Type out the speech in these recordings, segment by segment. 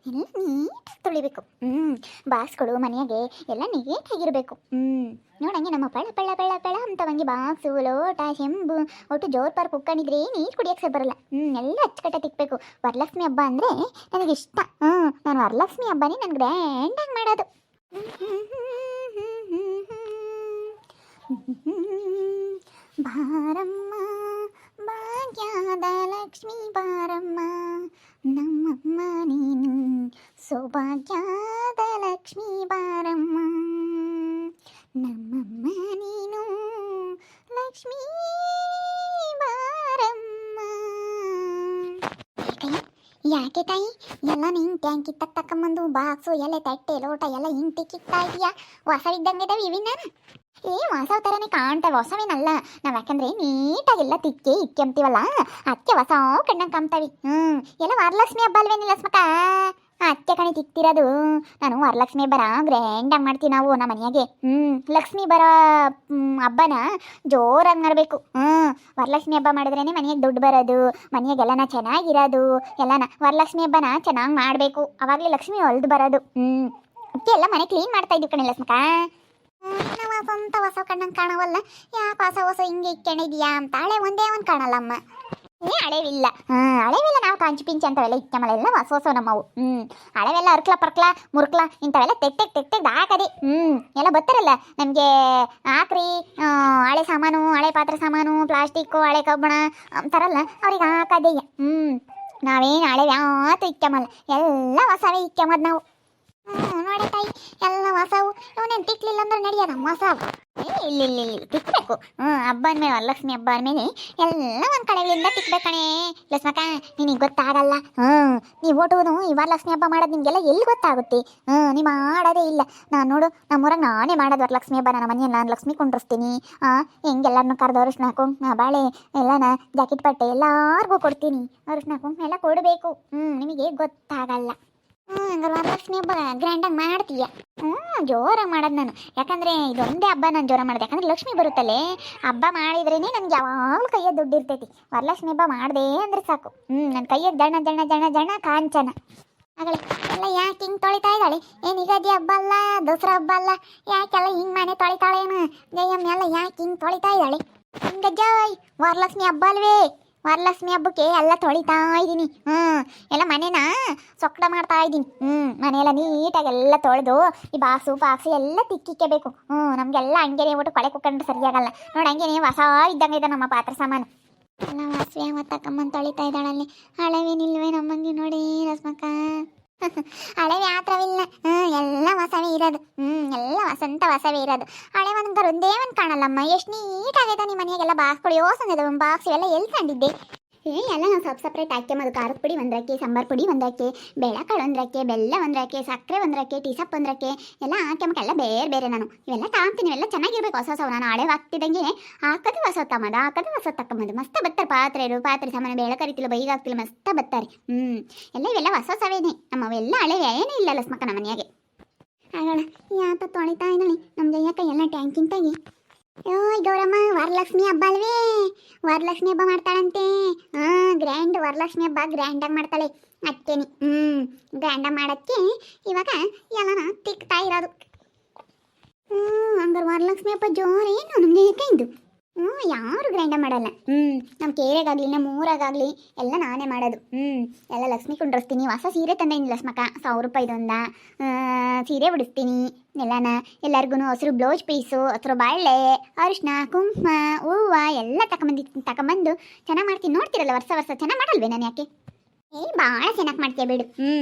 ಎಲ್ಲ ನೀಟಾಗಿ ತೊಳಿಬೇಕು. ಬಾಕ್ಸ್ಗಳು ಮನೆಯಾಗೆ ಎಲ್ಲ ನೀಟಾಗಿರಬೇಕು. ನೋಡಂಗೆ ನಮ್ಮ ಪಳ ಪಳ ಪಳ ಪಳ ಅಂತವಂಗೆ ಬಾಕ್ಸು ಲೋಟ ಚೆಂಬು ಒಟ್ಟು ಜೋರ್ ಪಾರ್ ಕುಕ್ಕಣಿದ್ರೆ ನೀರು ಕುಡಿಯೋಕ್ಕೆ ಬರಲ್ಲ. ಎಲ್ಲ ಅಚ್ಚುಕಟ್ಟ ತಿಕ್ಕಬೇಕು. ವರಲಕ್ಷ್ಮಿ ಹಬ್ಬ ಅಂದರೆ ನನಗಿಷ್ಟ. ನಾನು ವರಲಕ್ಷ್ಮಿ ಹಬ್ಬನೇ ನಾನು ಗ್ರ್ಯಾಂಡಾಗಿ ಮಾಡೋದು. ಬಾರಮ್ಮ ಭಾಗ್ಯದ ಲಕ್ಷ್ಮೀ ಬಾರಮ್ಮ, ನಮ್ಮಮ್ಮ ನೀನು ಸೌಭಾಗ್ಯದ ಲಕ್ಷ್ಮೀ ಬಾರಮ್ಮ, ನಮ್ಮಮ್ಮ ನೀನು ಲಕ್ಷ್ಮೀ ಬಾರಮ್ಮ. ಯಾಕೆ ತಾಯಿ ಎಲ್ಲ ನೀನು ಟ್ಯಾಂಕಿ ತಕ್ಕಂಬಂದು ಬಾಕ್ಸು ಎಲೆ ತಟ್ಟೆ ಲೋಟ ಎಲ್ಲ ಹಿಂಗೆ ತಿಕ್ಕಿತ್ತಾ ಇದೆಯಾ? ಹೊಸವಿದ್ದಂಗೆ ಇದಾವೆ ಇವಿನ? ಹೊಸವ ಥರನೇ ಕಾಣ್ತವೆ, ಹೊಸವೇನಲ್ಲ. ನಾವು ಯಾಕಂದ್ರೆ ನೀಟಾಗೆಲ್ಲ ತಿಕ್ಕಿ ಇಕ್ಕೆಂತೀವಲ್ಲ, ಅದಕ್ಕೆ ಹೊಸ ಕಣ್ಣಂಗೆ ಕಾಣ್ತಾವೆ. ಎಲ್ಲ ವರಲಕ್ಷ್ಮಿ ಹಬ್ಬ ಅಲ್ವೇನಿಲ್ಲ ಸ್ಮಕ? ಅತ್ತೆ ಕಣಿ ತಿಕ್ತಿರೋದು. ನಾನು ವರಲಕ್ಷ್ಮಿ ಹಬ್ಬರ ಗ್ರ್ಯಾಂಡಾಗಿ ಮಾಡ್ತೀವಿ ನಾವು ನಮ್ಮ ಮನೆಯಾಗೆ. ಲಕ್ಷ್ಮಿ ಬರ ಹಬ್ಬನ ಜೋರಾಗಿ ಮಾಡಬೇಕು. ವರಲಕ್ಷ್ಮಿ ಹಬ್ಬ ಮಾಡಿದ್ರೇ ಮನೆಯಾಗೆ ದುಡ್ಡು ಬರೋದು, ಮನೆಯಾಗೆಲ್ಲನ ಚೆನ್ನಾಗಿರೋದು. ಎಲ್ಲನ ವರಲಕ್ಷ್ಮಿ ಹಬ್ಬನ ಚೆನ್ನಾಗಿ ಮಾಡಬೇಕು, ಅವಾಗಲೇ ಲಕ್ಷ್ಮಿ ಹೊಲ್ದು ಬರೋದು. ಅದಕ್ಕೆ ಎಲ್ಲ ಮನೆ ಕ್ಲೀನ್ ಮಾಡ್ತಾ ಇದ್ದೀವಿ ಕಣಿಲ್ಲ ಸ್ಮಕ. ಸ್ವಂತ ಹೊಸ ಕಣ್ಣಂಗೆ ಕಾಣವಲ್ಲ, ಯಾಕೆ ಹೊಸ ಹಿಂಗೆ ಇಕ್ಕೊಂಡಿದ್ಯಾ ಅಂತ ಹಳೆ ಒಂದೇ ಒಂದು ಕಾಣಲ್ಲಮ್ಮ. ಹಳೆವಿಲ್ಲ ಹಳೆವಿಲ್ಲ. ನಾವು ಕಾಂಚಿ ಪಿಂಚಿ ಅಂತವೆಲ್ಲ ಇಕ್ಕಮಲ್ಲ, ಎಲ್ಲ ಹೊಸ ನಮ್ಮವು. ಹಳೆವೆಲ್ಲ ಅರ್ಕ್ಲ ಪರ್ಕ್ಲ ಮುರ್ಕ್ಲ ಇಂಥವೆಲ್ಲ ತೆಗ್ದು ಹಾಕದೆ. ಎಲ್ಲ ಬರ್ತಾರಲ್ಲ ನಮಗೆ ಹಾಕ್ರಿ, ಹಳೆ ಸಾಮಾನು, ಹಳೆ ಪಾತ್ರೆ ಸಾಮಾನು, ಪ್ಲಾಸ್ಟಿಕ್ಕು, ಹಳೆ ಕಬ್ಬಣ ಅಂತಾರಲ್ಲ, ಅವ್ರಿಗೆ ಹಾಕದೆಯ್ಯ. ನಾವೇನು ಹಳೆ ಯಾತು ಇಕ್ಕಮಲ್ಲ, ಎಲ್ಲ ಹೊಸವೇ ಇಕ್ಕಮದ್ ನಾವು. ನೋಡಿ ತಾಯಿ ಎಲ್ಲ ಹೊಸವು. ಇವನೇನು ತಿಕ್ಲಿಲ್ಲ ಅಂದ್ರೆ ನಡೆಯೋದ ಹೊಸವು? ಇಲ್ಲ ತಿಕ್ಬೇಕು. ಹಬ್ಬ ಅಂದಮೇಲೆ ವರಲಕ್ಷ್ಮಿ ಹಬ್ಬ ಅಂದಮೇಲೆ ಎಲ್ಲ ಒಂದು ಕಡೆಯಿಂದ ತಿಕ್ಬೇಕಣೆ ಲಕ್ಷ್ಮಕ್ಕ. ನಿನಗೆ ಗೊತ್ತಾಗಲ್ಲ. ನೀವು ಓಟುವುದು ಈ ವರಲಕ್ಷ್ಮಿ ಹಬ್ಬ ಮಾಡೋದು ನಿಮಗೆಲ್ಲ ಎಲ್ಲಿ ಗೊತ್ತಾಗುತ್ತೆ? ನೀವು ಮಾಡೋದೇ ಇಲ್ಲ. ನಾನು ನೋಡು, ನಮ್ಮೂರಾಗ ನಾನೇ ಮಾಡೋದು ವರಲಕ್ಷ್ಮಿ ಹಬ್ಬ. ನನ್ನ ಮನೆಯಲ್ಲಿ ನಾನು ಲಕ್ಷ್ಮಿ ಕುಂಡ್ರಿಸ್ತೀನಿ. ಹೆಂಗೆಲ್ಲರನ್ನು ಕರೆದು ಅರಿಶಿನ ಕುಂಕುಮ ಬಾಳೆ ಎಲ್ಲನ ಜಾಕೆಟ್ ಪಟ್ಟೆ ಎಲ್ಲರಿಗೂ ಕೊಡ್ತೀನಿ. ಅರಿಶಿನ ಕುಂಕುಮ ಎಲ್ಲ ಕೊಡಬೇಕು. ನಿಮಗೆ ಗೊತ್ತಾಗಲ್ಲ. ಹಂಗಾರೆ ವರಲಕ್ಷ್ಮಿ ಹಬ್ಬ ಗ್ರ್ಯಾಂಡಾಗಿ ಮಾಡ್ತೀಯ? ಜೋರಾಗಿ ಮಾಡೋದು ನಾನು. ಯಾಕಂದರೆ ಇದೊಂದೇ ಹಬ್ಬ ನಾನು ಜೋರ ಮಾಡೋದು. ಯಾಕಂದರೆ ಲಕ್ಷ್ಮಿ ಬರುತ್ತಲ್ಲೇ, ಹಬ್ಬ ಮಾಡಿದ್ರೇ ನನಗೆ ಯಾವಾಗಲೂ ಕೈಯ್ಯ ದುಡ್ಡು ಇರ್ತೈತಿ. ವರಲಕ್ಷ್ಮಿ ಹಬ್ಬ ಮಾಡಿದೆ ಅಂದರೆ ಸಾಕು. ನನ್ನ ಕೈಯ್ಯಾಗ ಜಣ ಜಣ ಜಣ ಜಣ ಕಾಂಚನ ಆಗಲಿ. ಎಲ್ಲ ಯಾಕೆ ಹಿಂಗೆ ತೊಳಿತಾ ಇದ್ದಾಳೆ? ಏನು ಯುಗಾದಿ ಹಬ್ಬ ಅಲ್ಲ, ದಸರಾ ಹಬ್ಬ ಅಲ್ಲ, ಯಾಕೆಲ್ಲ ಹಿಂಗೆ ಮನೆ ತೊಳಿತಾಳೇನು? ಜಯಮ್ಮ ಎಲ್ಲ ಯಾಕೆ ಹಿಂಗೆ ತೊಳಿತಾ ಇದ್ದಾಳೆ? ಹಿಂಗೆ ಜೈ ವರಲಕ್ಷ್ಮಿ ಹಬ್ಬ ಅಲ್ವೇ? ವರಲಕ್ಷ್ಮಿ ಹಬ್ಬಕ್ಕೆ ಎಲ್ಲ ತೊಳಿತಾ ಇದ್ದೀನಿ. ಎಲ್ಲ ಮನೇನ ಸೊಕ್ಕಡ ಮಾಡ್ತಾ ಇದ್ದೀನಿ. ಮನೆಯೆಲ್ಲ ನೀಟಾಗಿ ಎಲ್ಲ ತೊಳೆದು ಈ ಬಾಕ್ಸು ಎಲ್ಲ ತಿಕ್ಕಿಕ್ಕಬೇಕು. ನಮಗೆಲ್ಲ ಹಂಗೇನೆ ಬಿಟ್ಟು ಕೊಳೆ ಕುಕ್ಕಂಡ್ರೆ ಸರಿಯಾಗಲ್ಲ ನೋಡಿ. ಹಂಗೇನೆ ಹೊಸ ಇದ್ದಂಗೆ ಇದೆ ನಮ್ಮ ಪಾತ್ರೆ ಸಾಮಾನು ಎಲ್ಲ. ವಾಸವಿ ತಕ್ಕಮ್ಮನ ತೊಳಿತಾ ಇದ್ದಾಳಲ್ಲಿ. ಹಳೆವೇನಿಲ್ವೇ ನಮ್ಮಂಗೆ ನೋಡಿ ರಸ್ಮಕ್ಕ? ಹಳೆವೆ ಆತ್ರವಿಲ್ಲ, ಎಲ್ಲ ಹೊಸವೇ ಇರೋದು. ಎಲ್ಲ ವಸಂತ ಹೊಸವೇ ಇರೋದು. ಹಳೆ ಒಂದರ ಒಂದೇ ಒಂದು ಕಾಣಲ್ಲಮ್ಮ. ಎಷ್ಟು ನೀಟಾಗೈತೆ ನಿಮ್ಮ ಮನೆಯಾಗೆಲ್ಲ ಬಾಕ್ಸ್ಗಳು ಯೋಸಂದಿದೆ. ಬಾಕ್ಸ್ ಎಲ್ಲ ಎಲ್ಲಿ ಕಂಡಿದ್ದೆ? ಎಲ್ಲ ನಾವು ಸಪ್ರೇಟ್ ಹಾಕ್ಯಂಬದು. ಖಾರದ ಪುಡಿ ಒಂದರಕ್ಕೆ, ಸಾಂಬಾರು ಪುಡಿ ಒಂದರಕ್ಕೆ, ಬೇಳೆಕಾಳು ಒಂದರಕ್ಕೆ, ಬೆಲ್ಲ ಒಂದರಕ್ಕೆ, ಸಕ್ಕರೆ ಒಂದರಕ್ಕೆ, ಟೀಸಪ್ ಒಂದರಕ್ಕೆ ಎಲ್ಲ ಹಾಕ್ಯಂಬಕ್ಕೆಲ್ಲ ಬೇರೆ ಬೇರೆ ನಾನು ಇವೆಲ್ಲ ತಗೊಂತೀನಿ. ಇವೆಲ್ಲ ಚೆನ್ನಾಗಿರ್ಬೇಕು ಹೊಸವು. ನಾನು ಹಳೆ ಹಾಕ್ತಿದ್ದಂಗೆ ಹಾಕೋದು ಹೊಸ ತಮ್ಮದು, ಹಾಕೋದು ಹೊಸ ತಕ್ಕಂಬದು. ಮಸ್ತ ಬರ್ತಾರೆ ಪಾತ್ರೆ ಸಾಮಾನು. ಬೇಳೆ ಕರಿತಿಲ್ಲ, ಬೈಗೆ ಹಾಕ್ತಿಲ್ಲ, ಮಸ್ತ ಬರ್ತಾರೆ. ಎಲ್ಲ ಇವೆಲ್ಲ ಹೊಸವೇನೆ ನಮ್ಮವೆಲ್ಲ ಹಳೆವೆ ಏನೂ ಇಲ್ಲ ಲಸ್ಮಕ್ಕ ನಮ್ಮ ಮನೆಯಾಗೆ. ಆಗೋಣ ಯಾತ ತೊಳಿತಾ ಇದ್ದಾಳೆ ನಮ್ಮ ಜಯಕ್ಕ ಎಲ್ಲ ಟ್ಯಾಂಕಿನ ತಾಗಿ. ಓಯ್ ಗೌರಮ್ಮ, ವರಲಕ್ಷ್ಮಿ ಹಬ್ಬ ಅಲ್ವೇ? ವರಲಕ್ಷ್ಮಿ ಹಬ್ಬ ಮಾಡ್ತಾಳಂತೆ. ಗ್ರ್ಯಾಂಡ್ ವರಲಕ್ಷ್ಮಿ ಹಬ್ಬ ಗ್ರ್ಯಾಂಡಾಗಿ ಮಾಡ್ತಾಳೆ ಅಕ್ಕೇನಿ. ಗ್ರ್ಯಾಂಡಾಗಿ ಮಾಡೋಕ್ಕೆ ಇವಾಗ ಎಲ್ಲನ ತಿಕ್ತಾ ಇರೋದು. ಹಂಗಾರೆ ವರಲಕ್ಷ್ಮಿ ಹಬ್ಬ ಜೋರೇನು ನಮಗೆ ಯಾಕೆಂದು? ಯಾರು ಗ್ರ್ಯಾಂಡಾಗಿ ಮಾಡಲ್ಲ. ನಮ್ಮ ಕೇರೆಗಾಗಲಿ ನಮ್ಮ ಊರಾಗಲಿ ಎಲ್ಲ ನಾನೇ ಮಾಡೋದು. ಎಲ್ಲ ಲಕ್ಷ್ಮಿ ಕುಂಡ್ರಿಸ್ತೀನಿ. ಹೊಸ ಸೀರೆ ತಂದಿದ್ದೀನಿ ಲಕ್ಷ್ಮಕ್ಕ, 1000 ರೂಪಾಯಿದೊಂದ ಸೀರೆ ಬಿಡಿಸ್ತೀನಿ. ಎಲ್ಲನ ಎಲ್ಲರಿಗೂ ಹಸಿರು ಬ್ಲೌಸ್ ಪೀಸು, ಹಸಿರು ಬಾಳೆ, ಅರಿಶಿನ ಕುಂಕುಮ ಹೂವು ಎಲ್ಲ ತಗೊಂಬಂದು ಚೆನ್ನಾಗಿ ಮಾಡ್ತೀನಿ. ನೋಡ್ತಿರಲ್ಲ ವರ್ಷ ಚೆನ್ನಾಗಿ ಮಾಡಲ್ವೇ ನಾನು? ಯಾಕೆ ಭಾಳ ಚೆನ್ನಾಗಿ ಮಾಡ್ತೀಯ ಬಿಡು.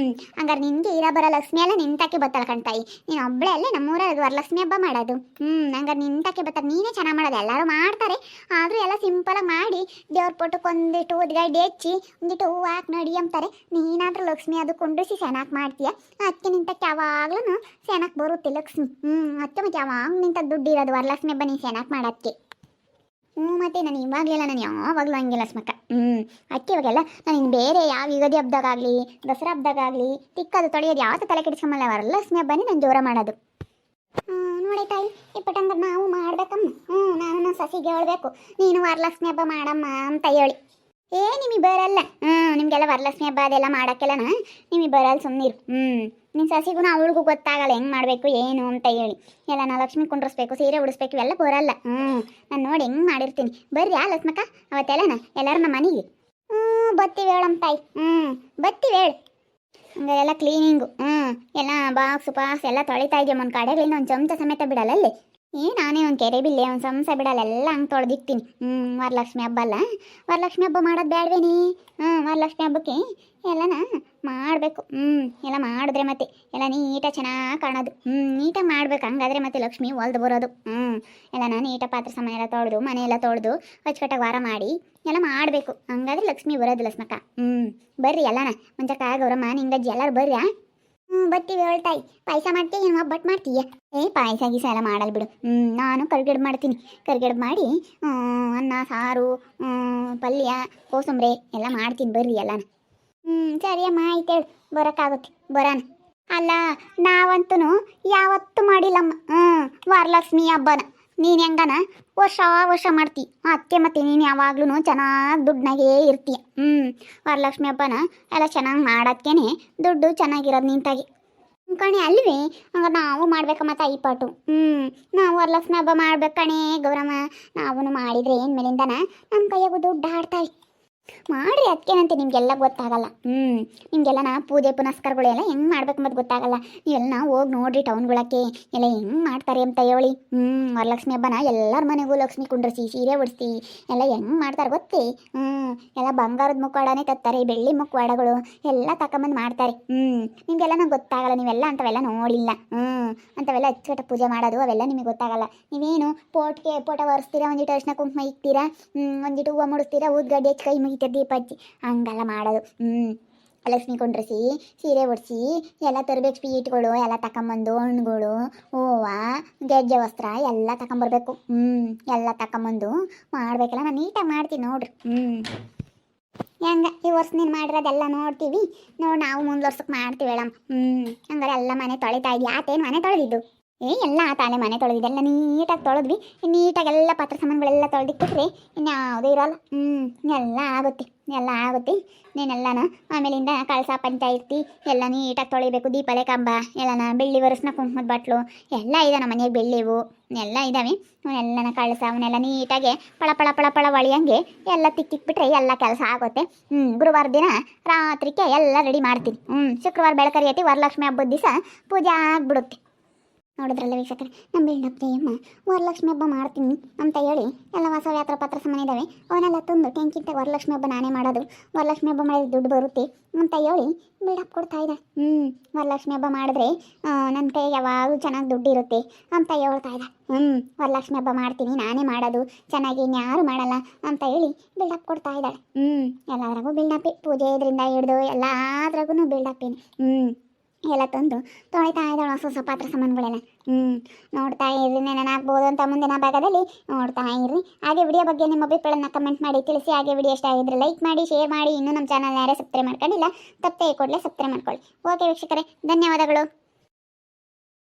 ಹಂಗಾರೆ ನಿನಗೆ ಇರ ಬರೋ ಲಕ್ಷ್ಮಿ ಎಲ್ಲ ನಿಂತಕ್ಕೆ ಬತ್ತಾಳೆ ಕಣ್ತಾಯಿ. ನೀನು ಒಬ್ಬಳೇ ಅಲ್ಲೇ ನಮ್ಮೂರಾಗ ವರಲಕ್ಷ್ಮಿ ಹಬ್ಬ ಮಾಡೋದು. ಹಂಗಾರೆ ನಿಂತಕ್ಕೆ ಬರ್ತಾರೆ. ನೀನೇ ಚೆನ್ನಾಗಿ ಮಾಡೋದು. ಎಲ್ಲರೂ ಮಾಡ್ತಾರೆ, ಆದರೂ ಎಲ್ಲ ಸಿಂಪಲಾಗಿ ಮಾಡಿ ದೇವ್ರ ಪುಟ್ಟಕ್ಕೆ ಒಂದಿಟ್ಟು ಉದ್ಗಡ್ಡೆ ಹೆಚ್ಚಿ ಒಂದಿಟ್ಟು ಹೂವು ಹಾಕಿ ನಡಿ ಅಂತಾರೆ. ನೀನಾದ್ರೂ ಲಕ್ಷ್ಮಿ ಅದು ಕುಂಡ್ರಿಸಿ ಚೆನ್ನಾಗಿ ಮಾಡ್ತೀಯ. ಅದಕ್ಕೆ ನಿಂತಕ್ಕೆ ಯಾವಾಗ್ಲೂ ಚೆನ್ನಾಗಿ ಬರುತ್ತೆ ಲಕ್ಷ್ಮಿ. ಅದಕ್ಕೆ ಮತ್ತೆ ಯಾವಾಗ ನಿಂತ ದುಡ್ಡು ಇರೋದು ವರಲಕ್ಷ್ಮಿ ಹಬ್ಬ ನೀನು ಚೆನ್ನಾಗಿ ಮಾಡೋಕ್ಕೆ. ಮತ್ತೆ ನಾನು ಇವಾಗಲೆಲ್ಲ ನಾನು ಯಾವಾಗಲೂ ಹಂಗಿಲ್ಲ ಸ್ಮಕ್ಕ. ಅದಕ್ಕೆ ಇವಾಗೆಲ್ಲ ನಾನು ಇನ್ನು ಬೇರೆ ಯಾವ ಯುಗಾದಿ ಹಬ್ಬದಾಗಲಿ ದಸರಾ ಹಬ್ಬದಾಗಲಿ ತಿಕ್ಕೋದು ತೊಳೆಯೋದು ಯಾವತ್ತೂ ತಲೆ ಕೆಡಿಸ್ಕೊಂಬಲ್ಲ. ವರಲಕ್ಷ್ಮಿ ಹಬ್ಬನೇ ನಾನು ಜೋರ ಮಾಡೋದು. ನೋಡಿ ತಾಯಿ ಇಪ್ಪಟ್ಟಂಗ ನಾವು ಮಾಡ್ಬೇಕಮ್ಮ. ನಾನು ನನ್ನ ಸಸಿಗೆ ಹೇಳ್ಬೇಕು ನೀನು ವರಲಕ್ಷ್ಮಿ ಹಬ್ಬ ಮಾಡಮ್ಮ ಅಂತ ಹೇಳಿ. ನಿಮಗೆ ಬರಲ್ಲ. ನಿಮಗೆಲ್ಲ ವರಲಕ್ಷ್ಮಿ ಹಬ್ಬ ಅದೆಲ್ಲ ಮಾಡೋಕ್ಕೆಲ್ಲನ ನಿಮಗೆ ಬರಲ್ಲ, ಸುಮ್ಮನಿರು. ನಿನ್ನ ಸಸಿಗೂ ಅವಳಿಗೂ ಗೊತ್ತಾಗಲ್ಲ ಹೆಂಗೆ ಮಾಡಬೇಕು ಏನು ಅಂತ ಹೇಳಿ. ಎಲ್ಲ ನಾ ಲಕ್ಷ್ಮಿ ಕುಂಡ್ರಿಸ್ಬೇಕು, ಸೀರೆ ಉಡಿಸ್ಬೇಕು, ಇವೆಲ್ಲ ಬರಲ್ಲ. ನಾನು ನೋಡಿ ಹೆಂಗೆ ಮಾಡಿರ್ತೀನಿ. ಬರ್ರಿ ಆ ಲಕ್ಷ್ಮಕ್ಕ ಅವತ್ತೆಲ್ಲನ ಎಲ್ಲರೂ ನಮ್ಮ ಮನೆಗೆ. ಬತ್ತೀವಿ ಹೇಳಮ್ಮ ತಾಯಿ. ಬತ್ತೀವಿ ಹೇಳು. ಹಂಗೆಲ್ಲ ಕ್ಲೀನಿಂಗು ಎಲ್ಲ ಬಾಕ್ಸು ಪಾಕ್ಸ್ ಎಲ್ಲ ತೊಳಿತಾ ಇದೆಯಮ್ಮ. ಒಂದು ಕಡೆಗಳಿಂದ ಒಂದು ಚಮಚ ಸಮೇತ ಬಿಡಲ್ಲ ಅಲ್ಲಿ. ನಾನೇ ಒಂದು ಕೆರೆ ಬಿಲ್ಲೆ ಒಂದು ಚಮಚ ಬಿಡಲ್ಲ, ಎಲ್ಲ ಹಂಗೆ ತೊಳೆದಿಕ್ತೀನಿ. ವರಲಕ್ಷ್ಮಿ ಹಬ್ಬ ಅಲ್ಲ, ವರಲಕ್ಷ್ಮಿ ಹಬ್ಬ ಮಾಡೋದು ಬೇಡವೇನಿ? ವರಲಕ್ಷ್ಮಿ ಹಬ್ಬಕ್ಕೆ ಎಲ್ಲನ ಮಾಡಬೇಕು. ಎಲ್ಲ ಮಾಡಿದ್ರೆ ಮತ್ತೆ ಎಲ್ಲ ನೀಟಾಗಿ ಚೆನ್ನಾಗಿ ಕಾಣೋದು. ನೀಟಾಗಿ ಮಾಡ್ಬೇಕು, ಹಂಗಾದ್ರೆ ಮತ್ತೆ ಲಕ್ಷ್ಮಿ ಹೊಲ್ದು ಬರೋದು. ಎಲ್ಲನ ನೀಟಾಗಿ ಪಾತ್ರೆ ಸಾಮಾನು ಎಲ್ಲ ತೊಳೆದು ಮನೆಯೆಲ್ಲ ತೊಳೆದು ಅಚ್ಚುಕಟ್ಟಾಗಿ ವಾರ ಮಾಡಿ ಎಲ್ಲ ಮಾಡಬೇಕು, ಹಂಗಾದ್ರೆ ಲಕ್ಷ್ಮಿ ಬರೋದು ಲಕ್ಷ್ಮಕ್ಕ. ಬರ್ರಿ ಎಲ್ಲನ ಮುಂಚಕ ಗೌರಮ್ಮ ನಿಂಗಜ್ಜಿ ಎಲ್ಲರೂ ಬರ್ರಿ. ಬತ್ತೀವಿ ಹೇಳ್ತಾಯಿ. ಪಾಯಸ ಮಾಡ್ತೀಯ ಏನು ಒಬ್ಬಟ್ಟು ಮಾಡ್ತೀಯ? ಪಾಯಸ ಗೀಸ ಎಲ್ಲ ಮಾಡಲ್ಲ ಬಿಡು. ನಾನು ಕರ್ಗಡ್ಬು ಮಾಡ್ತೀನಿ. ಕರ್ಗಡ್ಬು ಮಾಡಿ ಅನ್ನ ಸಾರು ಪಲ್ಯ ಕೋಸಂಬರಿ ಎಲ್ಲ ಮಾಡ್ತೀನಿ. ಬರ್ರಿ ಎಲ್ಲನ. ಸರಿ ಅಮ್ಮ ಆಯ್ತು ಹೇಳು, ಬರೋಕ್ಕಾಗುತ್ತೆ ಬರೋಣ. ಅಲ್ಲ ನಾವಂತೂ ಯಾವತ್ತೂ ಮಾಡಿಲ್ಲಮ್ಮ ವರಲಕ್ಷ್ಮಿ ಹಬ್ಬನ. ನೀನು ಹೆಂಗನ ವರ್ಷ ಮಾಡ್ತಿ ಅತ್ತೆ, ಮತ್ತೆ ನೀನು ಯಾವಾಗ್ಲೂ ಚೆನ್ನಾಗಿ ದುಡ್ಡನಾಗೇ ಇರ್ತೀಯ. ವರಲಕ್ಷ್ಮಿ ಹಬ್ಬನ ಎಲ್ಲ ಚೆನ್ನಾಗಿ ಮಾಡೋಕ್ಕೇನೆ ದುಡ್ಡು ಚೆನ್ನಾಗಿರೋದು ನಿಂತಾಗಿ ಕಣೆ ಅಲ್ವೇ. ಹಂಗ ನಾವು ಮಾಡ್ಬೇಕಮ್ಮ ತಾಯಿ ಪಾಟು. ನಾವು ವರಲಕ್ಷ್ಮಿ ಹಬ್ಬ ಮಾಡ್ಬೇಕು ಕಣೆ ಗೌರಮ್ಮ. ನಾವು ಮಾಡಿದ್ರೆ ಏನು ಮೇಲಿಂದನ ನಮ್ಮ ಕೈಯಾಗೂ ದುಡ್ಡು ಆಡ್ತಾವೆ. ಮಾಡ್ರಿ ಅದಕ್ಕೇನಂತೆ, ನಿಮಗೆಲ್ಲ ಗೊತ್ತಾಗಲ್ಲ. ನಿಮಗೆಲ್ಲ ಪೂಜೆ ಪುನಸ್ಕಾರಗಳು ಎಲ್ಲ ಹೆಂಗೆ ಮಾಡ್ಬೇಕು ಮತ್ತು ಗೊತ್ತಾಗಲ್ಲ. ನೀವೆಲ್ಲ ಹೋಗಿ ನೋಡ್ರಿ ಟೌನ್ಗಳಕ್ಕೆ ಎಲ್ಲ ಹೆಂಗೆ ಮಾಡ್ತಾರೆ ಅಂತ ಹೇಳಿ. ವರಲಕ್ಷ್ಮಿ ಹಬ್ಬನ ಎಲ್ಲರ ಮನೆಗೂ ಲಕ್ಷ್ಮಿ ಕುಂಡ್ರಿಸಿ ಸೀರೆ ಉಡಿಸಿ ಎಲ್ಲ ಹೆಂಗೆ ಮಾಡ್ತಾರೆ ಗೊತ್ತೇ. ಎಲ್ಲ ಬಂಗಾರದ ಮುಖವಾಡನೇ ತತ್ತಾರೆ, ಬೆಳ್ಳಿ ಮುಖವಾಡಗಳು ಎಲ್ಲ ತಗೊಂಬಂದು ಮಾಡ್ತಾರೆ. ನಿಮಗೆಲ್ಲ ನಂಗೆ ಗೊತ್ತಾಗಲ್ಲ, ನೀವೆಲ್ಲ ಅಂಥವೆಲ್ಲ ನೋಡಿಲ್ಲ. ಅಂಥವೆಲ್ಲ ಅಚ್ಚುಕಟ್ಟ ಪೂಜೆ ಮಾಡೋದು ಅವೆಲ್ಲ ನಿಮಗೆ ಗೊತ್ತಾಗಲ್ಲ. ನೀವೇನು ಫೋಟ ಒರೆಸ್ತೀರಾ, ಒಂದಿಟ್ಟು ಅರಿಶಿನ ಕುಂಕುಮ ಇಕ್ತೀರಾ, ಒಂದಿಟ್ಟು ಹೂವು ಮುಡಿಸ್ತೀರಾ, ಊದ್ಗಡ್ಡೆ ಹಚ್ಚಿ ಕೈ ಮುಗಿತೀರ, ದೀಪ ಹಚ್ಚಿ ಹಂಗೆಲ್ಲ ಮಾಡೋದು. ಲಕ್ಷ್ಮಿ ಕುಂಡ್ರಿಸಿ ಸೀರೆ ಉಡಿಸಿ ಎಲ್ಲ ತರಬೇಕು. ಸ್ವೀಟ್ಗಳು ಎಲ್ಲ ತಗೊಂಬಂದು ಹಣ್ಣುಗಳು ಹೂವು ಗೆಜ್ಜೆ ವಸ್ತ್ರ ಎಲ್ಲ ತಗೊಂಬರ್ಬೇಕು. ಎಲ್ಲ ತಗೊಂಬಂದು ಮಾಡ್ಬೇಕಲ್ಲ. ನಾನು ನೀಟಾಗಿ ಮಾಡ್ತೀನಿ ನೋಡ್ರಿ. ಹೆಂಗ ಈ ವರ್ಷ ನೀನು ಮಾಡಿರೋದೆಲ್ಲ ನೋಡ್ತೀವಿ. ನೋಡಿ ನಾವು ಮುಂದೆ ವರ್ಷಕ್ಕೆ ಮಾಡ್ತೀವಿ ಹೇಳಮ್ಮ. ಹಂಗಾರೆ ಎಲ್ಲ ಮನೆ ತೊಳಿತಾ ಇದ್ವಿ. ಆತೇನು ಮನೆ ತೊಳೆದಿದ್ದು? ಎಲ್ಲ ತಾಳೆ ಮನೆ ತೊಳೆದಿದ್ದೆಲ್ಲ ನೀಟಾಗಿ ತೊಳೆದ್ವಿ. ನೀಟಾಗೆಲ್ಲ ಪಾತ್ರೆ ಸಾಮಾನುಗಳೆಲ್ಲ ತೊಳೆದಿಕ್ಬಿಟ್ರೆ ಇನ್ಯಾವುದೂ ಇರೋಲ್ಲ. ಎಲ್ಲ ಆಗುತ್ತೆ ನೀನೆಲ್ಲನ. ಆಮೇಲಿಂದ ಕಳಸ ಪಂಚಾಯಿತಿ ಎಲ್ಲ ನೀಟಾಗಿ ತೊಳಿಬೇಕು. ದೀಪಲೆ ಕಂಬ ಎಲ್ಲನ ಬೆಳ್ಳಿ ಒರೆಸ್ನ ಕುಂಕುಮದ ಬಟ್ಲು ಎಲ್ಲ ಇದೆ ನಮ್ಮ ಮನೆಗೆ. ಬೆಳ್ಳಿವು ಎಲ್ಲ ಇದ್ದಾವೆ. ಎಲ್ಲನ ಕಳಸ ಅವನ್ನೆಲ್ಲ ನೀಟಾಗೆ ಪಳ ಒಳಿಯಂಗೆ ಎಲ್ಲ ತಿಕ್ಕಿಕ್ಬಿಟ್ರೆ ಎಲ್ಲ ಕೆಲಸ ಆಗುತ್ತೆ. ಗುರುವಾರ ದಿನ ರಾತ್ರಿಗೆ ಎಲ್ಲ ರೆಡಿ ಮಾಡ್ತೀನಿ. ಶುಕ್ರವಾರ ಬೆಳಕರಿ ಐತಿ, ವರಲಕ್ಷ್ಮಿ ಹಬ್ಬದ ದಿವಸ ಪೂಜೆ ಆಗಿಬಿಡುತ್ತೆ. ನೋಡಿದ್ರಲ್ಲ ವೀಕ್ಷಕರೇ, ನಮ್ಮ ಬಿಲ್ಡಪ್ಪ ವರಲಕ್ಷ್ಮಿ ಹಬ್ಬ ಮಾಡ್ತೀನಿ ಅಂತ ಹೇಳಿ ಎಲ್ಲ ಹೊಸ ವ್ಯಾತ್ರ ಪತ್ರ ಸಾಮಾನು ಇದ್ದಾವೆ ಅವನ್ನೆಲ್ಲ ತಂದು ಟ್ಯಾಂಕಿಂತ ವರಲಕ್ಷ್ಮಿ ಹಬ್ಬ ನಾನೇ ಮಾಡೋದು, ವರಲಕ್ಷ್ಮಿ ಹಬ್ಬ ಮಾಡಿದ್ರೆ ದುಡ್ಡು ಬರುತ್ತೆ ಅಂತ ಹೇಳಿ ಬಿಲ್ಡಪ್ ಕೊಡ್ತಾ ಇದ್ದ. ವರಲಕ್ಷ್ಮಿ ಹಬ್ಬ ಮಾಡಿದ್ರೆ ನನ್ನ ಕೈ ಯಾವಾಗಲೂ ಚೆನ್ನಾಗಿ ದುಡ್ಡು ಇರುತ್ತೆ ಅಂತ ಹೇಳ್ತಾ ಇದ್ದ. ವರಲಕ್ಷ್ಮಿ ಹಬ್ಬ ಮಾಡ್ತೀನಿ ನಾನೇ ಮಾಡೋದು, ಚೆನ್ನಾಗಿ ಇನ್ಯಾರು ಮಾಡಲ್ಲ ಅಂತ ಹೇಳಿ ಬಿಲ್ಡಪ್ ಕೊಡ್ತಾ ಇದ್ದಾಳೆ. ಎಲ್ಲದ್ರಾಗೂ ಬಿಲ್ಡಪ್ಪೆ, ಪೂಜೆ ಇದರಿಂದ ಹಿಡ್ದು ಎಲ್ಲದ್ರಾಗೂ ಬಿಲ್ಡಪ್ಪೇನೆ. ಎಲ್ಲ ತಂದು ತೊಳಿತಾ ಇದ್ದಾಳೆ ಹೊಸ ಪಾತ್ರೆ ಸಾಮಾನುಗಳೆಲ್ಲ. ನೋಡ್ತಾ ಇರ್ರಿ, ನೆನನಾಗ್ಬೋದು ಅಂತ ಮುಂದಿನ ಭಾಗದಲ್ಲಿ ನೋಡ್ತಾ ಇರ್ರಿ. ಹಾಗೆ ವಿಡಿಯೋ ಬಗ್ಗೆ ನಿಮ್ಮ ಅಭಿಪ್ರಾಯನ ಕಮೆಂಟ್ ಮಾಡಿ ತಿಳಿಸಿ. ಹಾಗೆ ವಿಡಿಯೋ ಇಷ್ಟ ಆಗಿದ್ರೆ ಲೈಕ್ ಮಾಡಿ, ಶೇರ್ ಮಾಡಿ. ಇನ್ನೂ ನಮ್ಮ ಚಾನಲ್ ಯಾರೇ ಸಬ್ಸ್ಕ್ರೈಬ್ ಮಾಡ್ಕೊಂಡಿಲ್ಲ ತಪ್ಪೇ ಕೂಡಲೇ ಸಬ್ಸ್ಕ್ರೈಬ್ ಮಾಡ್ಕೊಳ್ಳಿ. ಓಕೆ ವೀಕ್ಷಕರೇ, ಧನ್ಯವಾದಗಳು.